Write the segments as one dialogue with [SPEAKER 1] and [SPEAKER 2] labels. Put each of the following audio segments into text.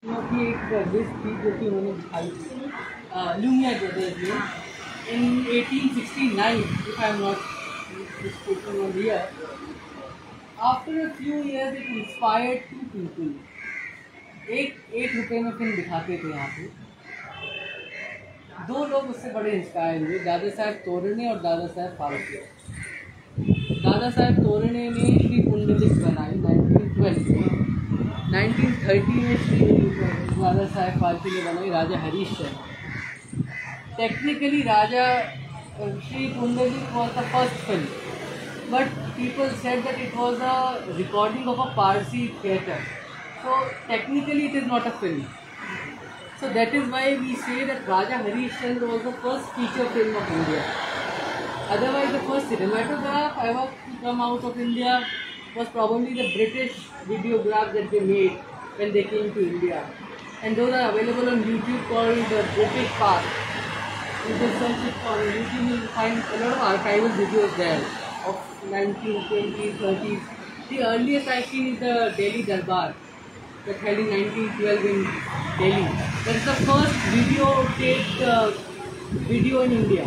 [SPEAKER 1] की एक लिस्ट थी जो कि उन्होंने दिखाई थी लुमिया ब्रदर्स ने इन 1869, if I am not mistaken on the year. After a few years it inspired two people. एक रुपये में फिल्म दिखाते थे यहाँ पे। दो लोग उससे बड़े इंस्पायर हुए, दादा साहब तोरणे और दादा साहब फाल्के। दादा साहब तोरणे ने श्री पुंडलिक बनाई 1912 में। 1930 में श्री दादा साहब फाल्के ने बनाई Raja Harishchandra. Technically Raja Shri Pundalik was the first film, but people said that it was a recording of a Parsi theatre, so technically it is not a film. So that is why we say that Raja Harishchandra was the first feature film of India. Otherwise the first cinematograph ever to come out of India was probably the British videograph that they made when they came to India, and those are available on YouTube called the British Park. You can search it on YouTube, you will find a lot of archival videos there of 1920s, 30s. The earliest I seen is the Delhi Darbar that held in 1912 in Delhi. That is the first videotaped video in India.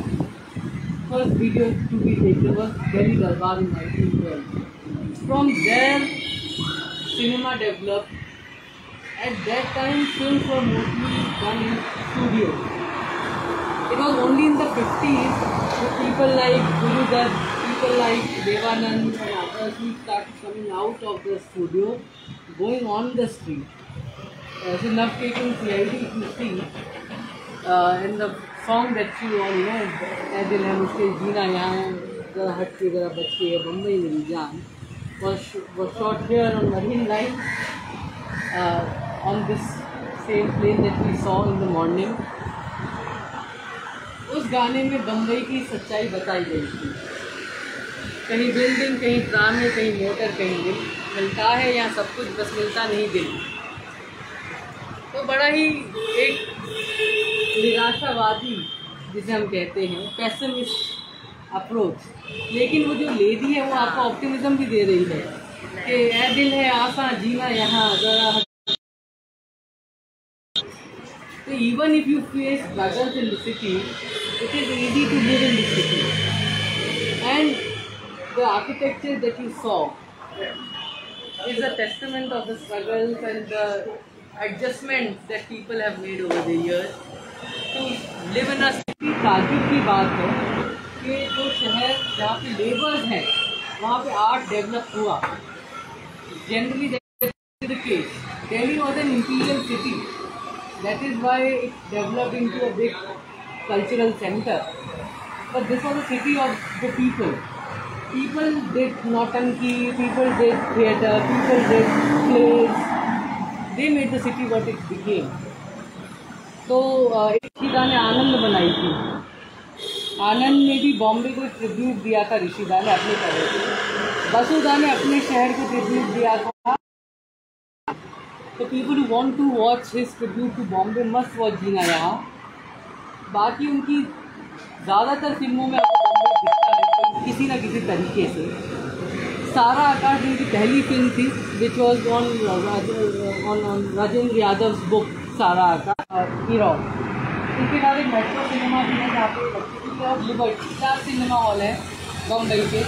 [SPEAKER 1] First video to be taken was Delhi Darbar in 1912. From there, cinema developed. At that time, films were mostly done in studios. It was only in the 50s that people like Guru Dutt, people like Devanand and others who started coming out of the studio, going on the street. So now taking CID to see, and the song that you all know, "ऐ दिल है मुझके जीना यहाँ है, ज़रा हट के ज़रा बच के है बम्बई मेरी जान", was shot here on Marine Line, on this same plane that we saw in the morning. उस गाने में बम्बई की सच्चाई बताई गई थी। कहीं बिल्डिंग, कहीं ट्राम है, कहीं मोटर, कहीं दिल मिलता है, यहाँ सब कुछ बस मिलता नहीं दिल। तो बड़ा ही एक निराशावादी जिसे हम कहते हैं, पेसिमिस्ट अप्रोच, लेकिन वो जो लेडी है वो आपको ऑप्टिमिज्म भी दे रही है कि ऐ दिल है आसा जीना यहाँ ज़रा। So even if you face struggles in the city, it is easy to live in the city. And the architecture that you saw is a testament of the struggles and the adjustments that people have made over the years to live in a city. ताज्जुब की बात है कि जो शहर जहाँ पे labours हैं वहाँ पे आर्ट डेवलप हुआ। Generally that is the case. Delhi was an imperial city. That is why it developed into a big cultural center. But this was a city of the people. People did Nautanki, people did theatre, people did plays. They made the city what it became. तो ऋषिदा ने आनंद बनाई थी। आनंद ने भी बॉम्बे को tribute दिया था ऋषिदा ने अपने तरह से। वसुधा ने अपने शहर को ट्रिब्यूट दिया था। तो people who want to watch his tribute to Bombay must watch Jeena Yahan. बाकी उनकी ज़्यादातर फिल्मों में आपको बॉम्बे दिखता है किसी न किसी तरीके से। सारा आकाश उनकी पहली फिल्म थी, which was on Rajendra Yadav book सारा आकाश हीरो। उनके बाद एक मेट्रो सिनेमा भी है जहाँ पे लिबर्टी 4 सिनेमा हॉल है बम्बई के।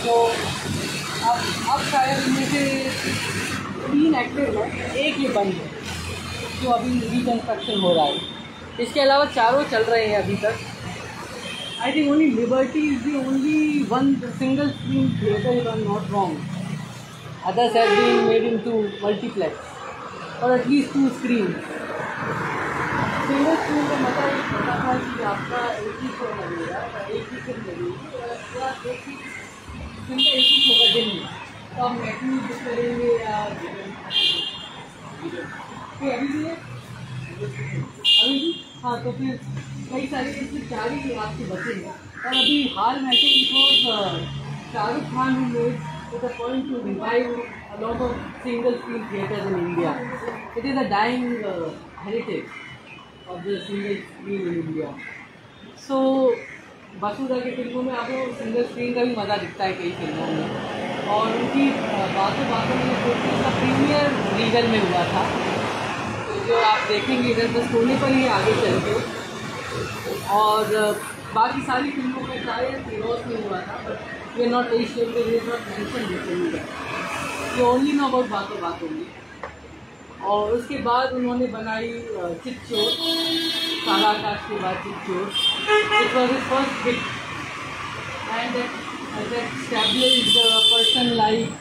[SPEAKER 1] तो अब शायद इनमें से 3 एक्टिव है, एक ये बंद है जो अभी रिकन्स्ट्रक्शन हो रहा है। इसके अलावा 4 चल रहे हैं अभी तक। I think only Liberty is the only one single screen theatre if I am not wrong. Others have been made into multiplex और एटलीस्ट 2 स्क्रीन। सिंगल स्क्रीन का मतलब ये पता था कि आपका एक ही शो लगेगा, एक ही फिल्म लगेगी, एक ही फिल्म का एक ही शो का दिन में। तो आप मैटिनी बुक करेंगे या तो अभी भी है अभी भी। हाँ, तो फिर कई सारे इसमें 4 ही आपके बचे हैं। और अभी हाल में Shahrukh Khan who made with a point to revive a lot of single screen theatres in India. It is a dying heritage of the single screen in India. So वसुधा की फिल्मों में आपको सिंगल स्क्रीन का भी मज़ा दिखता है कई फिल्मों में। और उनकी बातों में उसका प्रीमियर रीगल में हुआ था जो आप देखेंगे इधर बस होने पर ही आगे चल के, और बाकी सारी फिल्मों में शायद फिरोज में हुआ था, but we are not very sure, we are not mention this, ये ओनली नो अबाउट बातों बातों में। और उसके बाद उन्होंने बनाई चितचोर, काला आकाश के बाद Chitchor, it was his first hit, and that established a person like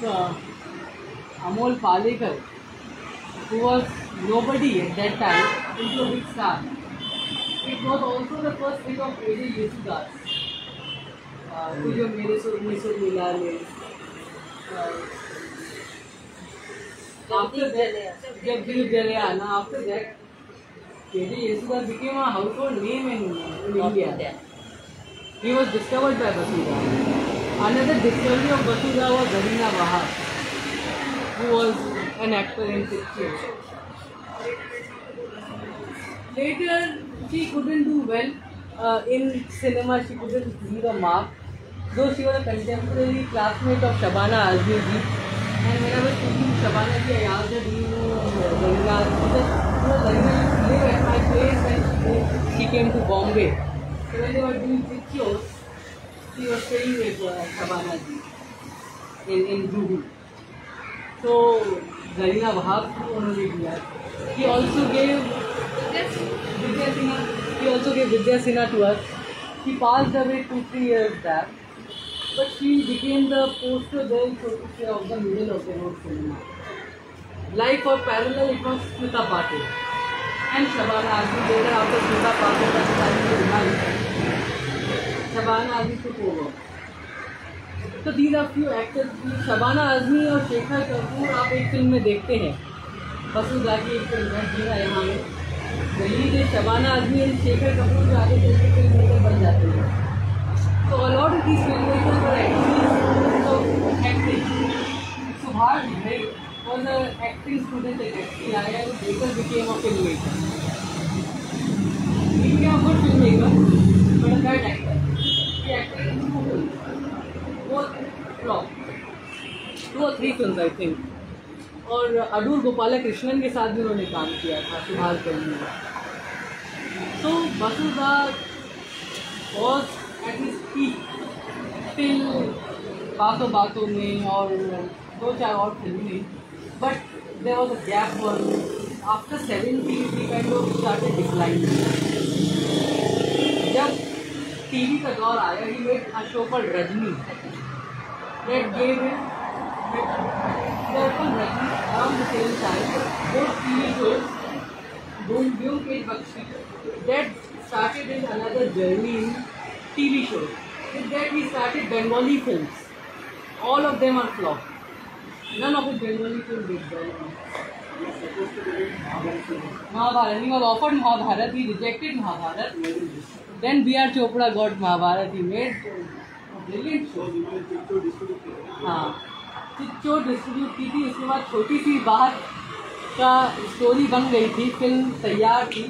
[SPEAKER 1] Amol Palekar, who was nobody at that time, into a big star. It was also the first hit of A.J. Yesudas, जो मेरे सुर में सुर मिला ले। After that, जब दिल जले आना, after that, A.J. Yesudas became a household name in India. He was discovered by Basudha. Another discovery of Basudha was Zarina Wahab, who was an actor in Chichur. Later, she couldn't do well in cinema. She couldn't leave a mark, though she was a contemporary classmate of Shabana Azmi ji. And when I was thinking Shabana ji, I asked her, "Do you know Zarina?" Because Zarina used to live at my place when she came to Bombay. So when they were doing pictures, she was staying with Shabana ji in Juhu. So Zarina Wahab को उन्होंने दिया। He also gave Vidya Sinha to us. She passed away 2-3 years back, but she became the poster girl, so to say, of the middle of the road cinema. Like for parallel, it was Smita Patil and Shabana Azmi. Later, after Smita Patil was decided to resign, Shabana Azmi took over. तो these are few actors. Shabana Azmi और शेखर कपूर आप एक film में देखते हैं, बसुधा की एक film है जीना यहाँ में, रिलीज है शबाना आज़मी और शेखर कपूर जो आगे चल के फिल्म मेकर बन जाते हैं। तो a lot of these filmmakers were actually acting. Subhash Ghai was an acting student at SCI and later became a filmmaker. He became a good filmmaker, but a bad actor. He acted in 2 films. Flop 2 or 3 film I think, और अडूर गोपाला कृष्णन के साथ भी उन्होंने काम किया था Subhash film में। तो Basuda was at his peak till Baaton बातों में और 2-4 और फिल्में, but there was a gap for after 70 he kind of started declining. जब टीवी का दौर आया, he made a show called Rajni that gave him therefore Rajni around the same time, both TV shows, Byung-Kate Bakshi, that started in another journey in TV shows. With that he started Bengali films. All of them are flop. None of his Bengali films did well. Mahabharat. He was offered Mahabharat. He rejected Mahabharat. Then B.R. Chopra got Mahabharat. He made brilliant show. हाँ, Chitchor distribute की थी, उसके बाद छोटी सी बात का story बन गई थी, फिल्म तैयार थी।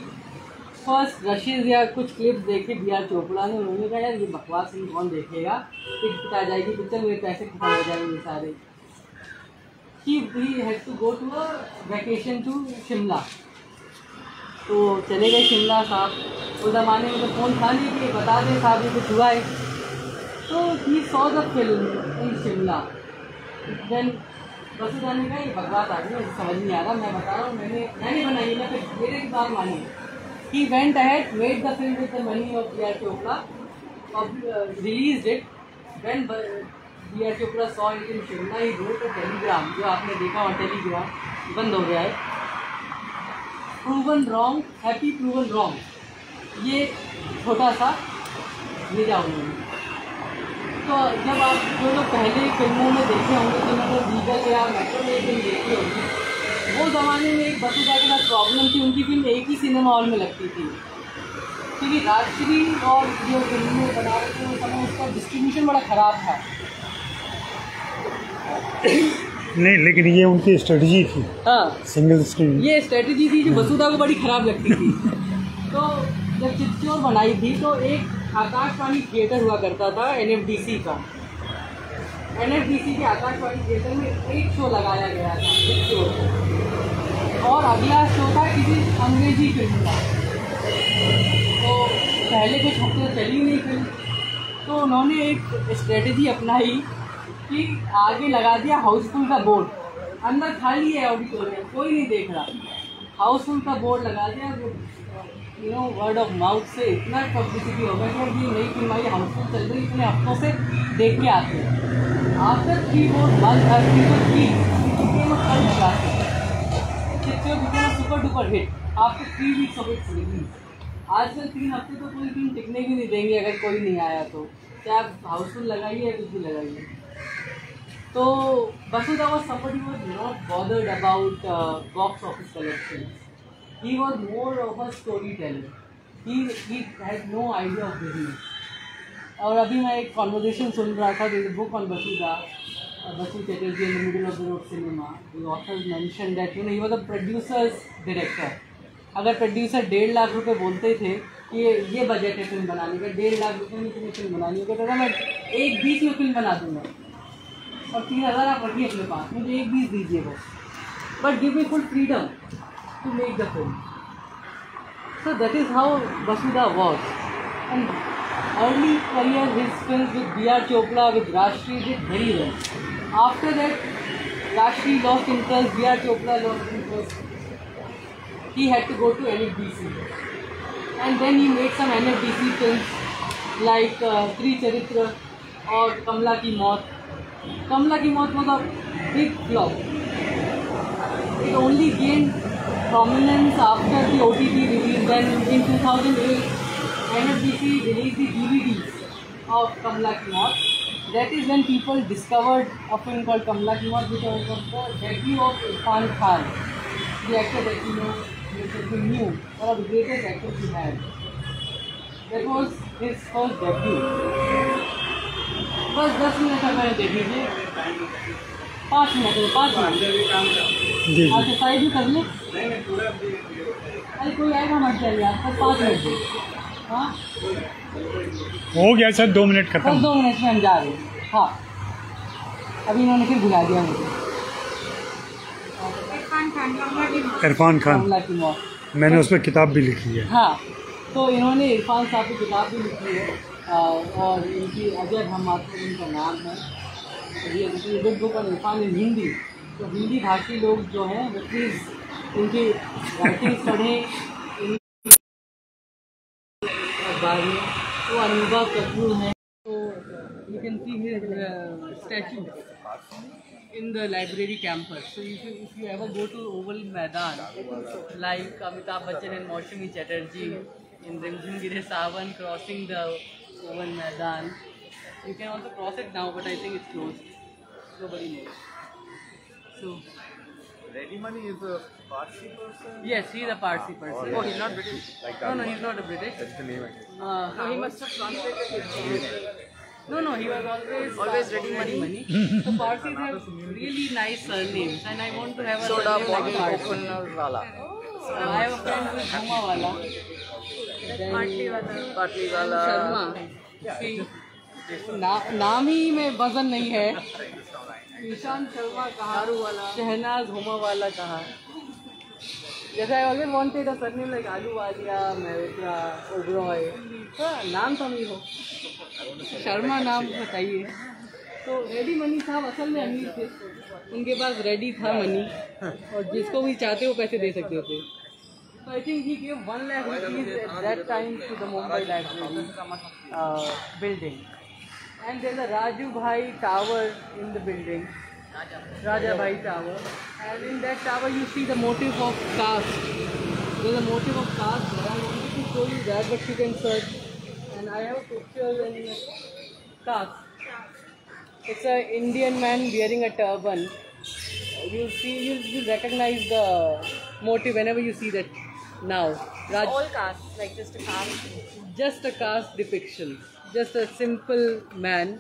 [SPEAKER 1] फर्स्ट रशेज या कुछ क्लिप्स देखे B.R. चोपड़ा ने, उन्होंने कहा यार ये बकवास फिल्म कौन देखेगा, टिकट आ जाएगी पिक्चर, मेरे पैसे खत्म हो जाएंगे सारे। He had to go to a vacation to Shimla, तो चले गए शिमला साहब। उस ज़माने में तो फ़ोन था नहीं कि बता दें साहब ये कुछ हुआ है। तो he saw the film in Shimla, then Basuda ने कहा ये बकवास आ गई, समझ नहीं आ रहा, मैं बता रहा हूँ मैंने बनाई, मैं फिर मेरे की बात मानी। He went ahead, made the film with the money of B.R. Chopra, released it. When B.R. Chopra saw it in Shimla, he wrote a Telegram, जो आपने देखा और टेलीग्राम बंद हो गया है, proven wrong, happy proven wrong, ये छोटा सा भेजा उन्होंने। तो जब आप जो लोग पहले फिल्मों में देखे होंगे, जिन्होंने लीगल या मेट्रो में फिल्म देखी होगी, वो ज़माने में एक बसुधा के साथ प्रॉब्लम थी, उनकी फिल्म एक ही सिनेमा हॉल में लगती थी, क्योंकि राजश्री और जो फिल्में बना रहे थे उस समय उसका डिस्ट्रीब्यूशन बड़ा ख़राब था।
[SPEAKER 2] नहीं, लेकिन ये उनकी स्ट्रेटजी थी। हाँ, सिंगल स्क्रीन
[SPEAKER 1] ये स्ट्रेटजी थी जो बसुधा को बड़ी ख़राब लगती थी। तो जब चितचोर बनाई थी तो एक आकाशवाणी थिएटर हुआ करता था NFDC का, NFDC के आकाशवाणी थिएटर में एक शो लगाया गया था चितचोर। और अगला शो था किसी अंग्रेजी फिल्म का। तो पहले कुछ हफ्ते चली नहीं फिल्म, तो उन्होंने एक स्ट्रेटजी अपनाई कि आगे लगा दिया हाउसफुल का बोर्ड, अंदर खाली है ऑडिटोरियम, कोई नहीं देख रहा, हाउसफुल का बोर्ड लगा दिया। वर्ड ऑफ माउथ से इतना पब्लिसिटी हो गया कि ये नई फिल्म आई हाउसफुल चल रही, इतने हफ्तों से देख के आते हैं। After 3 4 months super duper hit after 3 weeks of its release. आजकल 3 हफ्ते तो कोई फिल्म टिकने भी नहीं देंगे अगर कोई नहीं आया तो, क्या आप हाउसफुल लगाइए या कुछ भी लगाइए। तो Vasudha was somebody who was not bothered about box office collections. He was more of a storyteller. He had no idea of business. और अभी मैं एक conversation सुन रहा था, there is a book on Vasudha, Vasu Chatterjee in the middle of the road cinema. The authors mentioned that he was a producer's director. अगर producer 1.5 lakh रुपए बोलते थे कि ये बजट है फिल्म बनाने का, 1.5 लाख रुपये में तुम्हें फिल्म बनानी होगी, तो मैं 1:20 में फिल्म बना दूँगा और 3,000 आप रखिए अपने पास, मुझे 1:20 दीजिए बस, but give me full freedom to make the film. So that is how Vasudha was. And early career, his films with B.R. Chopra, with Rajshri did very well. After that, Rajshri lost interest, B.R. Chopra lost interest. He had to go to NFDC. And then he made some NFDC films like Tricharitra or Kamla Ki Maut. Kamla Ki Maut was a big flop. It only gained prominence after the OTT release. Then in 2008, NFDC released the DVDs of Kamla Ki Maut. That is when people discovered a film called Kamla Ki Maut, which was the debut of Irfan Khan, the actor that you know, that you knew, one of the greatest actors he had. That was his first debut. बस 10 minute तक मैंने देख लीजिए, 5 minute अच्छा side भी कर लो। अरे कोई आएगा मत जाइए आप, बस 5 मिनट दो। हाँ
[SPEAKER 2] हो गया सर, 2 मिनट खत्म,
[SPEAKER 1] बस 2 मिनट में हम जा रहे हैं। हाँ अभी इन्होंने फिर बुला दिया मुझे।
[SPEAKER 2] इरफान खान,
[SPEAKER 1] कमला की मौत,
[SPEAKER 2] मैंने उस पर किताब भी लिखी है।
[SPEAKER 1] हाँ तो इन्होंने इरफान साहब की किताब भी लिखी है, और इनकी अजय हमात्र इनका नाम है। ये गुड बुक ऑन इरफान इन हिंदी। तो हिंदी भाषी लोग जो हैं वो प्लीज़ इनकी राइटिंग्स पढ़ें। बारे वो अनुभव कपूर हैं, तो you can see his statue in the library campus. So if you ever go to Oval Maidan, like Amitabh Bachchan and Maushami Chatterjee in Rimjhim Gire Sawan crossing the Oval Maidan, you can also cross it now, but I think it's closed. Nobody knows. So
[SPEAKER 3] Reddy Money is a Parsi person?
[SPEAKER 1] yes, he is a Parsi person.
[SPEAKER 3] Oh, he's not British?
[SPEAKER 1] No, he's not a British.
[SPEAKER 3] That's the name actually.
[SPEAKER 1] So he must have translated his No, he was always Ready Money. So Parsis have really nice surnames, and I want to have a
[SPEAKER 3] Soda
[SPEAKER 1] surname like
[SPEAKER 3] bottle
[SPEAKER 1] Parsi.
[SPEAKER 3] opener wala.
[SPEAKER 1] I have a friend who is Huma Wala.
[SPEAKER 3] Patli wala.
[SPEAKER 1] Sharma. See, नाम ही में वजन नहीं है। ईशान शर्मा कहा, शहनाज हुमा वाला कहा। जैसे I always wanted a surname like Ahluwalia, Mehrotra, Oberoi. तो नाम तो नहीं हो, शर्मा नाम बताइए। तो रेडी मनी साहब असल में अमीर थे, उनके पास रेडी था मनी, और जिसको भी चाहते वो पैसे दे सकते थे। So I think he gave 1 lakh rupees at that time to the Mumbai Library building. And there's a Raju Bhai Tower in the building, Raja Bhai Tower, and in that tower you see the motif of caste. There's a motif of caste there. I wanted to show you that, but you can search. And I have a picture in caste. It's an Indian man wearing a turban. You'll recognize the motif whenever you see that now.
[SPEAKER 4] All caste, like just a caste.
[SPEAKER 1] Just a caste depiction. Just a simple man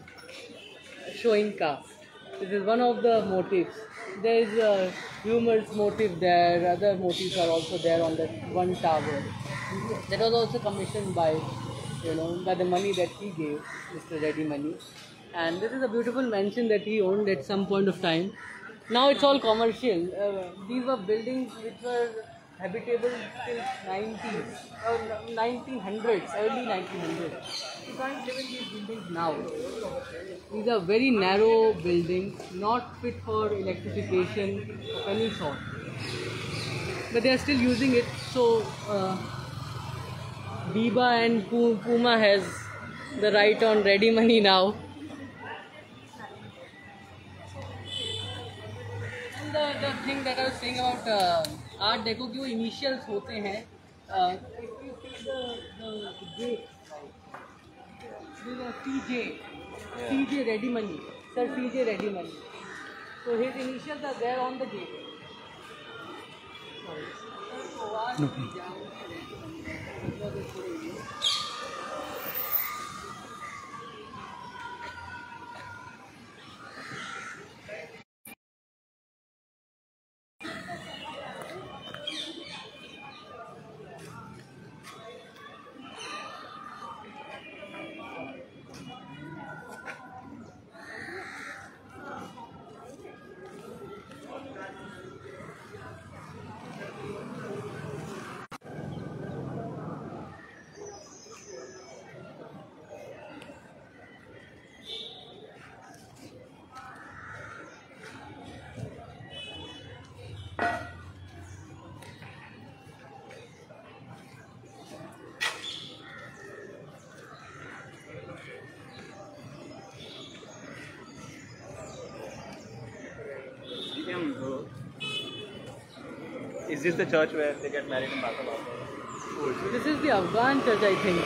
[SPEAKER 1] showing caste. This is one of the motifs. There is a humorous motif there. Other motifs are also there on that one tower. That was also commissioned by, by the money that he gave, Mr. Reddy Money. And this is a beautiful mansion that he owned at some point of time. Now it's all commercial. These were buildings which were habitable till 90s, 1900s, early 1900s. You can't live in these buildings now. These are very narrow buildings, not fit for electrification of any sort. But they are still using it. So Biba and Puma has the right on ready money now. And the thing that I was saying about Art Deco की वो initials होते हैं. If you see the gate, this is CJ, CJ Ready Money, Sir CJ Ready Money. So his initials are there on the gate.
[SPEAKER 3] Is this the church where they get married in Bangladesh?
[SPEAKER 1] This is the Afghan church, I think.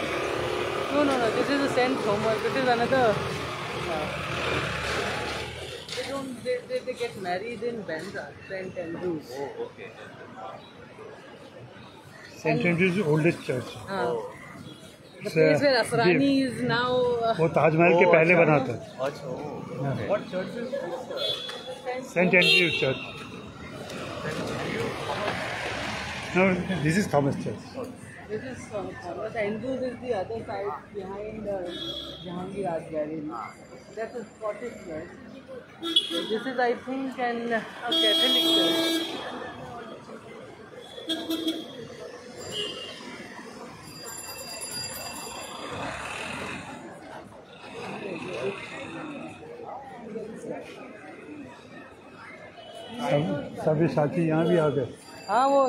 [SPEAKER 1] No. This is the Saint Thomas. This is another. They get married in Bandra, Saint Andrews.
[SPEAKER 3] Oh, okay.
[SPEAKER 2] Saint Andrews oldest church.
[SPEAKER 1] The place where Asrani is now.
[SPEAKER 2] वो ताजमहल के पहले बना था.
[SPEAKER 3] अच्छा. What church is this?
[SPEAKER 2] Saint Andrews church. No, this is Thomas Church.
[SPEAKER 1] This is Thomas Andrews is the other side behind Jahangir Art Gallery. That's a Scottish church. This is, I think, a Catholic church.
[SPEAKER 2] सभी साथी यहाँ भी आ गए.
[SPEAKER 1] हाँ वो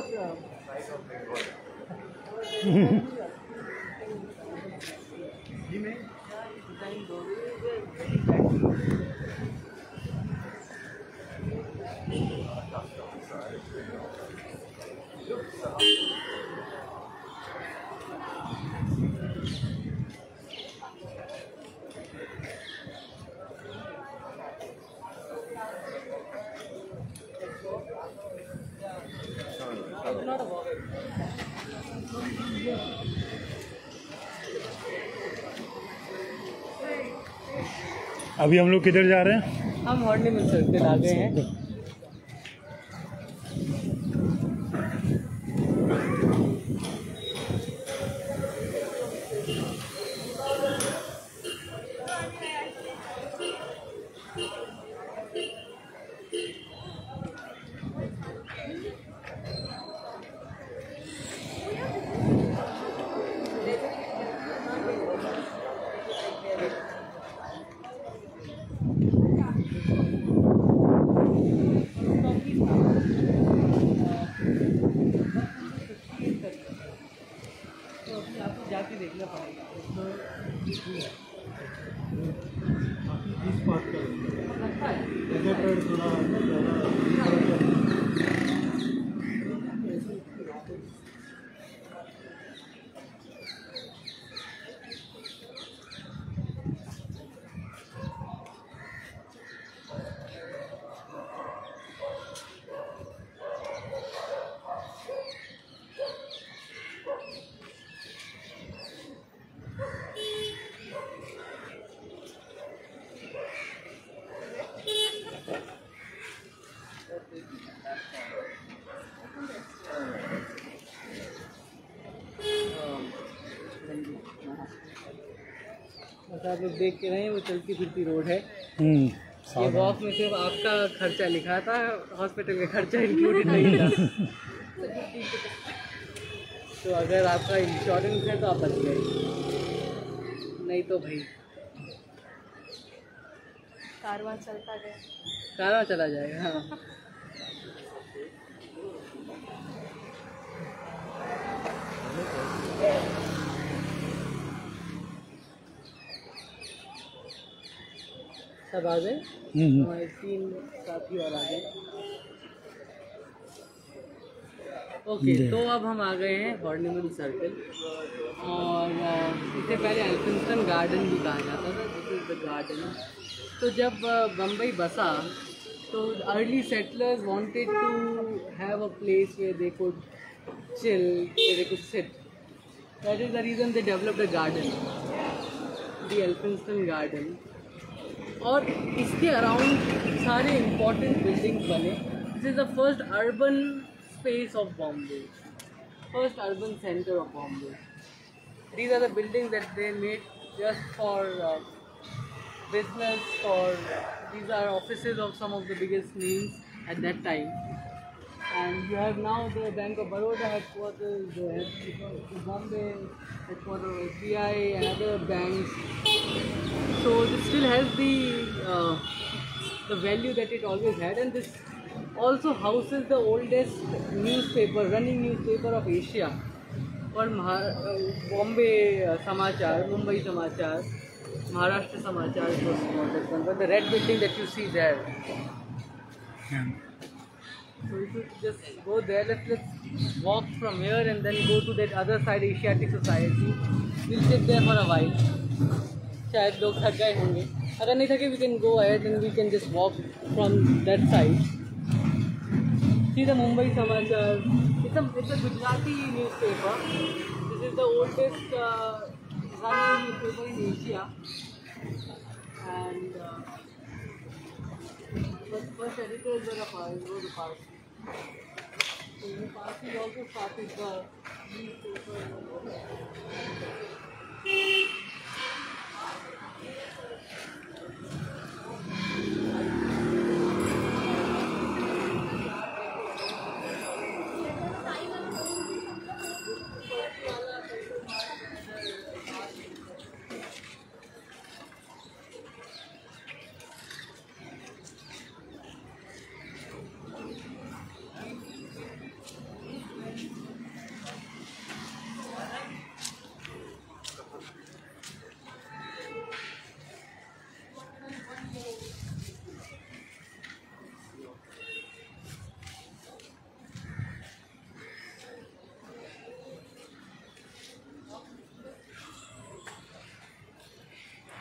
[SPEAKER 2] अभी हम लोग किधर जा रहे हैं?
[SPEAKER 1] हम हॉर्निमल सर्कल आ गए हैं. जाके देखना पड़ेगा. आप लोग देख के रहे हैं वो चलती फिरती रोड है. ये वॉक में सिर्फ आपका खर्चा लिखा था, हॉस्पिटल का खर्चा इंक्लूडेड नहीं था। तो अगर आपका इंश्योरेंस है तो आप बच गए, नहीं तो भाई
[SPEAKER 4] कारवां चलता गया।
[SPEAKER 1] कारवां चला जाएगा। हाँ। सब आ गए, हमारे 3 साथी और आ गए। ओके, तो अब हम आ गए हैं हॉर्निमल सर्कल, और इससे पहले एल्फिंस्टन गार्डन भी कहा जाता था। This is the garden. तो जब बम्बई बसा तो early settlers wanted to have a place where they could chill, where they could sit. That is the reason they developed a garden, the Elphinstone garden. और इसके अराउंड सारे important buildings बने। This is the first urban space of Bombay, first urban centre of Bombay. These are the buildings that they made just for business. These are offices of some of the biggest names at that time. And you have now the Bank of Baroda headquarters, the Bombay headquarters of SBI and other banks. So this still has the value that it always had, and this also houses the oldest newspaper, running newspaper of Asia. और बॉम्बे समाचार, मुंबई समाचार, महाराष्ट्र समाचार, the red building that you see there. So you should just go there. Let's walk from here and then go to that other side, Asiatic Society. We'll sit there for a while. शायद लोग थक गए होंगे, अगर नहीं थके we can go ahead and we can just walk from that side. See the Mumbai Samachar. It's a Gujarati newspaper. This is the oldest running newspaper in Asia. And first editors were the Parsi. So the Parsi also started the newspaper.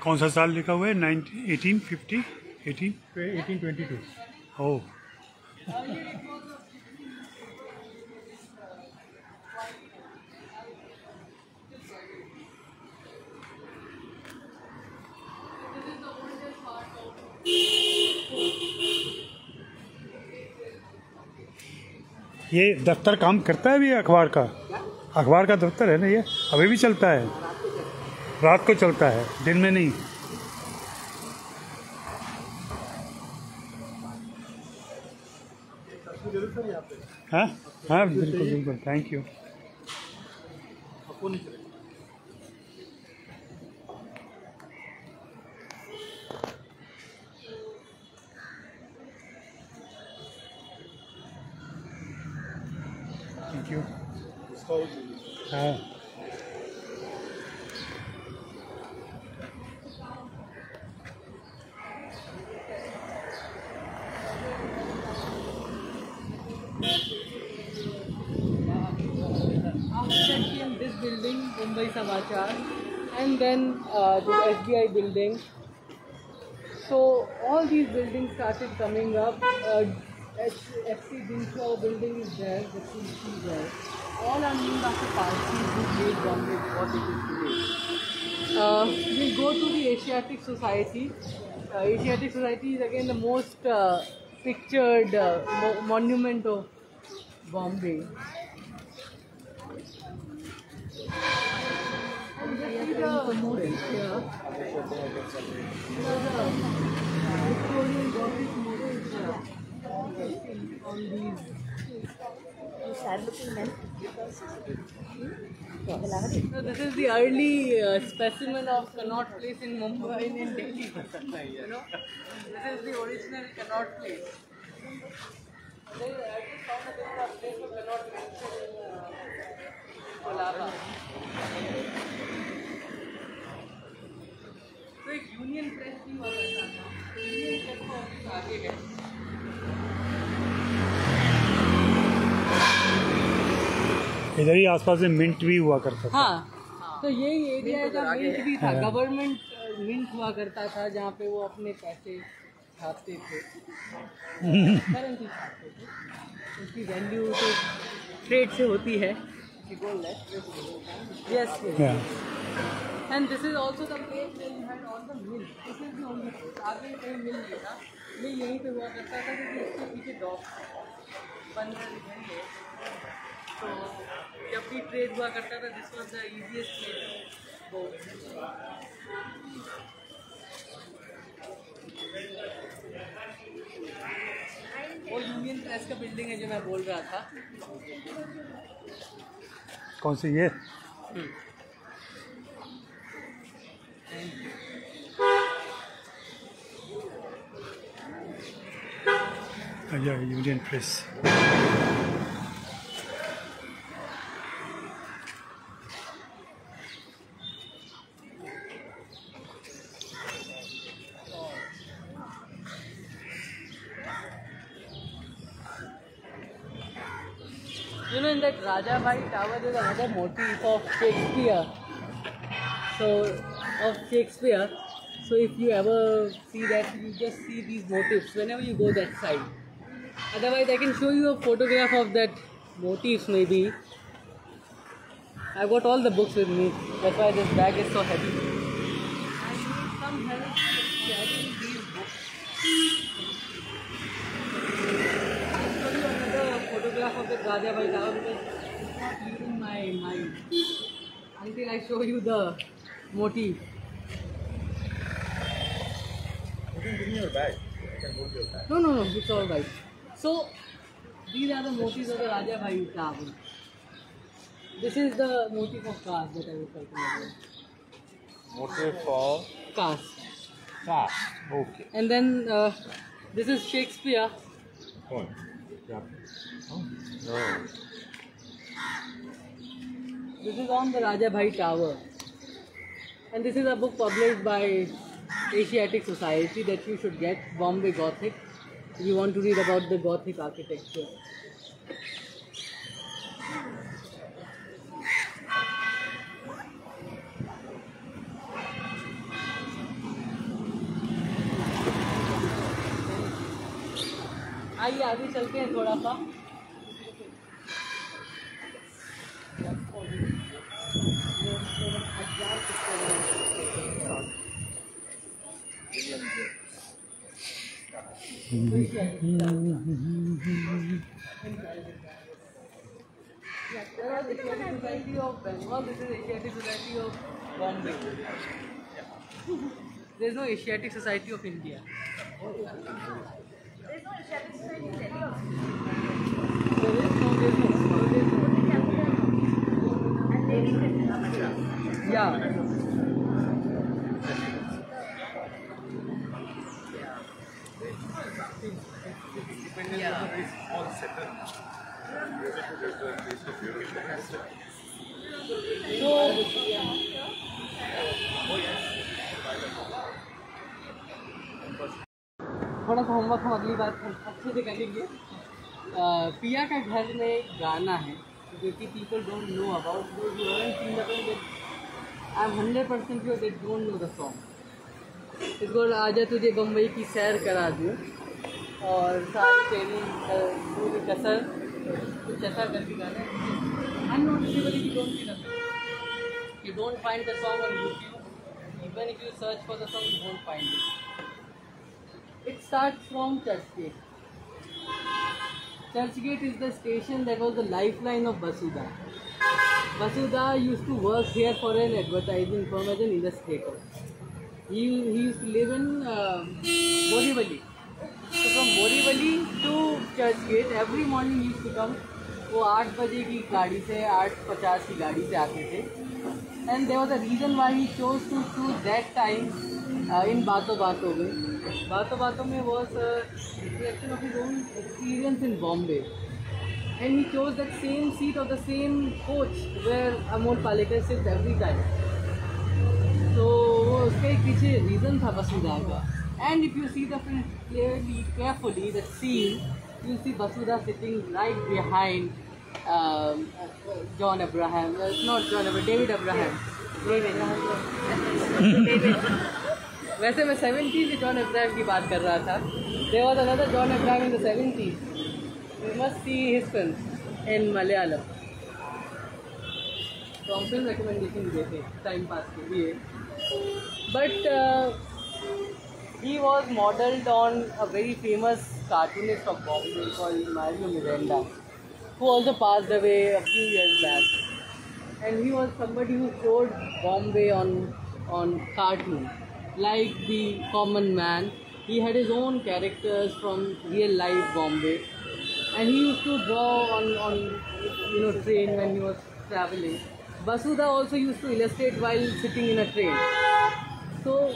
[SPEAKER 2] कौन सा साल लिखा हुआ है? 1850
[SPEAKER 3] 1822.
[SPEAKER 2] ओह, ये दफ्तर काम करता है भी? अखबार का दफ्तर है ना ये? अभी भी चलता है? रात को चलता है, दिन में नहीं। हाँ हाँ, बिल्कुल बिल्कुल, थैंक यू। Thank you. हाँ,
[SPEAKER 1] This building, Mumbai Samachar, and then the SBI building. So all these buildings started coming up. FC Dinshaw building is there, the CC there. All are named after Parsis who made Bombay what it is today. We'll go to the Asiatic Society. Asiatic Society is again the most pictured monument of Bombay. And this is Victorian Gothic models on these.
[SPEAKER 4] You start looking then.
[SPEAKER 1] So this is the early specimen of Connaught Place in Mumbai, in Delhi. You know, this is the original Connaught Place. I just found that there is a place for Connaught mentioned in Colaba. तो एक union press भी हुआ करता था, union press का office आगे है।
[SPEAKER 2] इधर ही आसपास में मिंट भी हुआ करता था।
[SPEAKER 1] हाँ, तो यही एरिया का मिंट भी था, गवर्नमेंट मिंट हुआ करता था जहाँ पे वो अपने पैसे छापते थे, करेंसी छापते थे। उसकी वैल्यू तो ट्रेड से होती है। Yes, and this is also the place where you had all the mill. This is the only place. आगे कहीं मिल नहीं था, मिल यहीं पे हुआ करता था क्योंकि इसके पीछे डॉक बंद कर दिए। तो जब भी ट्रेड हुआ करता था, this was the easiest place to go. वो यूनियन प्रेस का बिल्डिंग है जो मैं बोल रहा था।
[SPEAKER 2] कौन सी ये? अच्छा, union press.
[SPEAKER 1] You know, in that Raja Bhai Tower, there is another motif of Shakespeare. Of Shakespeare. So if you ever see that, you just see these motifs whenever you go that side. Otherwise, I can show you a photograph of that motifs maybe. I've got all the books with me. That's why this bag is so heavy. I need some help carrying these books. I'll show you another photograph of the Raja Bhai Tower because it's not leaving my mind until I show you the motif.
[SPEAKER 3] You can give me your bag. I can hold your bag.
[SPEAKER 1] No, it's all right. So, these are the motifs of the Raja Bhai Tower. This is the motif of caste that I was talking about.
[SPEAKER 3] Motive for
[SPEAKER 1] Caste.
[SPEAKER 3] fast. Okay.
[SPEAKER 1] And then this is Shakespeare.
[SPEAKER 3] Go on. Yeah. Oh. No.
[SPEAKER 1] This is on the Raja Bhai Tower. And this is a book published by Asiatic Society that you should get, Bombay Gothic, if you want to read about the Gothic architecture. आइए आगे चलते हैं थोड़ा सा। Society of Bengal, this is Asiatic Society of Bombay. There is no Asiatic Society of India.
[SPEAKER 4] There's no Asiatic Society in Delhi also.
[SPEAKER 1] There is no.
[SPEAKER 4] And maybe
[SPEAKER 1] Yeah.
[SPEAKER 3] All settled.
[SPEAKER 1] थोड़ा सा homework हम अगली बार अच्छे से करेंगे। पिया का घर में एक गाना है जो कि people don't know about, I am 100% sure they don't know the song. इसको आजा तुझे बम्बई की सैर करा दूँ और सारी ट्रेनिंग पूरी कसर कुछ ऐसा करके गाना है। अननोटिसेबली you don't find the song on YouTube. Even if you search for the song, you won't find it. It starts from Churchgate. Churchgate is the station that was the lifeline of Basudha. Basudha used to work here for an advertising firm as an illustrator. he used to live in Borivali. So from Borivali to Churchgate every morning he used to come. वो 8 बजे की गाड़ी से 8:50 की गाड़ी से आते थे. And there was a reason why he chose to choose that time in Baaton Baaton में. Baaton Baaton में was a reflection of his own experience in Bombay. And he chose that same seat or the same coach where Amol Palekar sits every time. So वो उसका एक पीछे reason था वसुधा का. And if you see the film clearly, carefully, the scene, you see Vasudha sitting right behind John Abraham. Not John Abraham, David Abraham. David. वैसे मैं 70s के John Abraham की बात कर रहा था. There was another John Abraham in the 70s. You must see his films in Malayalam. तो हम फिल्म रिकमेंडेशन देते टाइम पास के लिए. But he was modelled on a very famous cartoonist of Bombay called Mario Miranda, who also passed away a few years back. And he was somebody who showed Bombay on cartoon, like the common man. He had his own characters from real life Bombay, and he used to draw on train when he was traveling. Vasudha also used to illustrate while sitting in a train. So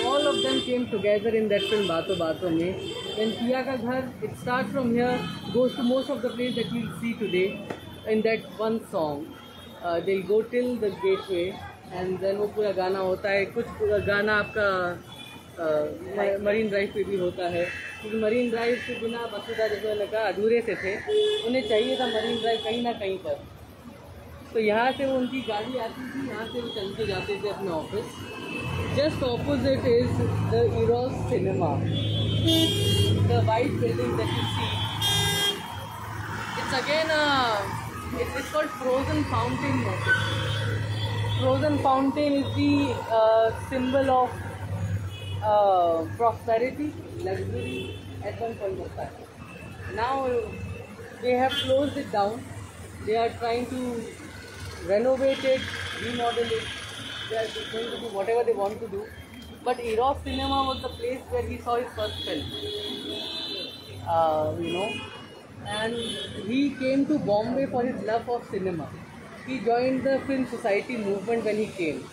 [SPEAKER 1] all of them came together in that film Baaton Baaton में. And Pia का घर, it starts from here, goes to most of the place that you'll see today in that one song. They'll go till the gateway and then वो पूरा गाना होता है. कुछ गाना आपका मरीन ड्राइव पे भी होता है, क्योंकि मरीन ड्राइव के बिना वसुधा जैसे लगा अधूरे से थे. उन्हें चाहिए था मरीन ड्राइव कहीं ना कहीं पर. तो यहाँ से वो उनकी गाड़ी आती थी, यहाँ से वो चलते जाते थे अपने office. Just opposite is the Eros Cinema, the white building that you see. It's again it's called Frozen Fountain Motif. Frozen Fountain is the symbol of prosperity, luxury at one point of time. Now they have closed it down. They are trying to renovate it, remodel it. They are going to do whatever they want to do. But Eros Cinema was the place where he saw his first film. And he came to Bombay for his love of cinema. He joined the Film Society movement when he came.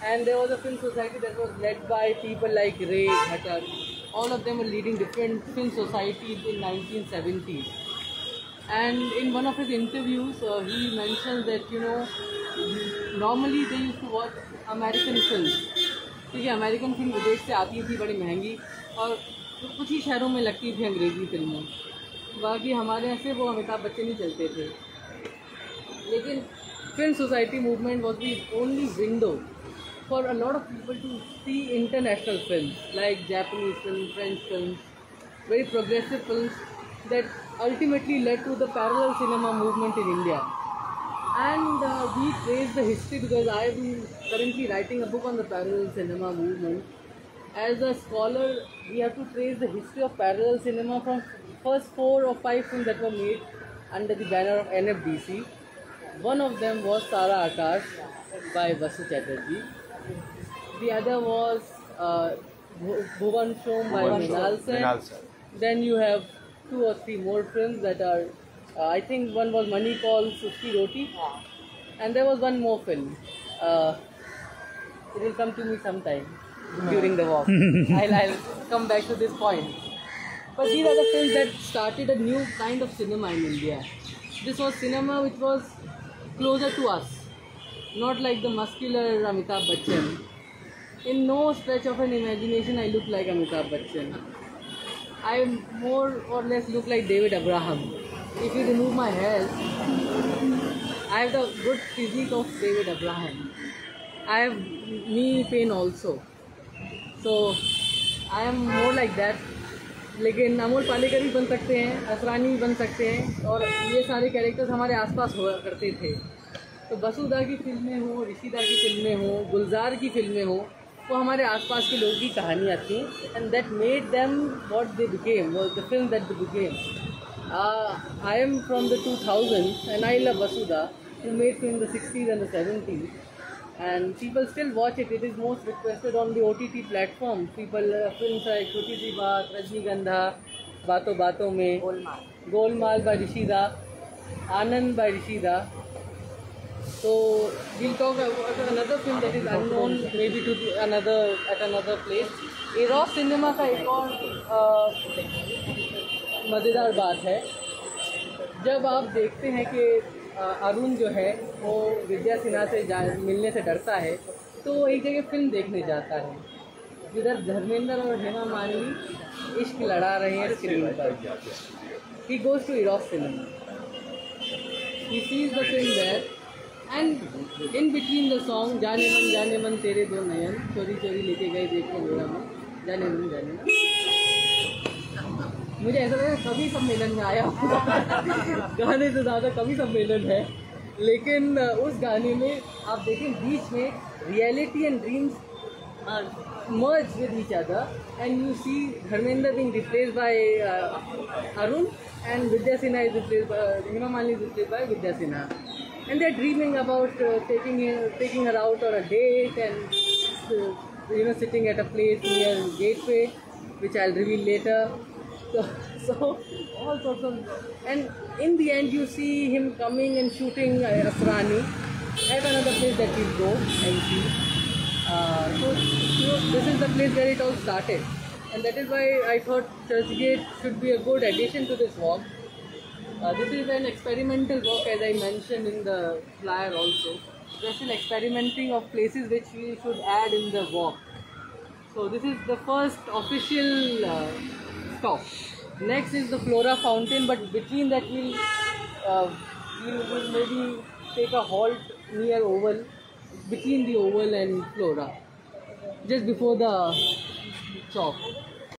[SPEAKER 1] And there was a film society that was led by people like Ray, Ghatak. All of them were leading different film societies in 1970s. And in one of his interviews, he mentioned that, normally they used to watch American films. क्योंकि American film विदेश से आती थी बड़ी महंगी, और कुछ ही शहरों में लगती थी अंग्रेज़ी फिल्में. बाकी हमारे यहाँ से वो अमिताभ बच्चन ही चलते थे. लेकिन film society movement was the only window for a lot of people to see international films like Japanese films, French films, very progressive films that ultimately led to the parallel cinema movement in India. And we trace the history because I am currently writing a book on the parallel cinema movement. As a scholar, we have to trace the history of parallel cinema from first 4 or 5 films that were made under the banner of NFDC. One of them was Tara Akash by Vasu Chatterjee. The other was Bhuvan Shom by Mrinal Sen. Then you have 2 or 3 more films that are, I think one was Money called Susti Roti, and there was one more film. It will come to me sometime during the walk. I'll come back to this point. But these are the films that started a new kind of cinema in India. This was cinema which was closer to us. Not like the muscular Amitabh Bachchan. In no stretch of an imagination I look like Amitabh Bachchan. I more or less look like David Abraham. If you remove my hair, I have the good physique of David Abraham. I have knee pain also. So I am more like that. लेकिन अमोल पालेकर भी बन सकते हैं, असरानी भी बन सकते हैं, और ये सारे कैरेक्टर्स हमारे आसपास हुआ करते थे. तो वसुधा की फिल्में हो, ऋषिदा की फिल्में हो, गुलजार की फिल्में हो, वो हमारे आसपास के लोगों की कहानियाँ थी. And that made them what they became, was the film that they became. I am from the 2000s and I love Vasudha, who made film in the 60s and the 70s. and people still watch it. It is most requested on the OTT platform. People films like Choti Si Baat, Rajnigandha, Baaton Baaton Mein, Golmaal by Rishida, Anand by Rishida. So we'll talk about another film that is unknown, maybe to another place. Eros Cinema का एक और मज़ेदार बात है, जब आप देखते हैं कि अरुण जो है वो विद्या सिन्हा से मिलने से डरता है, तो वो एक जगह फिल्म देखने जाता है जिधर धर्मेंद्र और हेमा मालिनी इश्क लड़ा रहे हैं स्क्रीन पर. He goes to Eros Cinema. He sees the film there. And in between the song जाने मन तेरे दो नयन, चोरी चोरी लेके गए देखो मेरा मन, जाने मन. मुझे ऐसा लगा कवि सम्मेलन में आया होगा. गाने से ज़्यादा कवि सम्मेलन है, लेकिन उस गाने में आप देखें बीच में reality and dreams merge with each other, and you see Dharmendra being replaced by Arun, and Vidya Sinha is replaced by Hema Malini is replaced by Vidya Sinha. And they're dreaming about taking her out on a date, and sitting at a place near Gateway, which I'll reveal later. So all sorts of, and in the end you see him coming and shooting Asrani at another place that he'll go and see. So this is the place where it all started, and that is why I thought Churchgate should be a good addition to this walk. This is an experimental walk, as I mentioned in the flyer also. We're still experimenting of places which we should add in the walk. So this is the first official stop. Next is the Flora Fountain, but between that we'll maybe take a halt near Oval, between the Oval and Flora, just before the shop.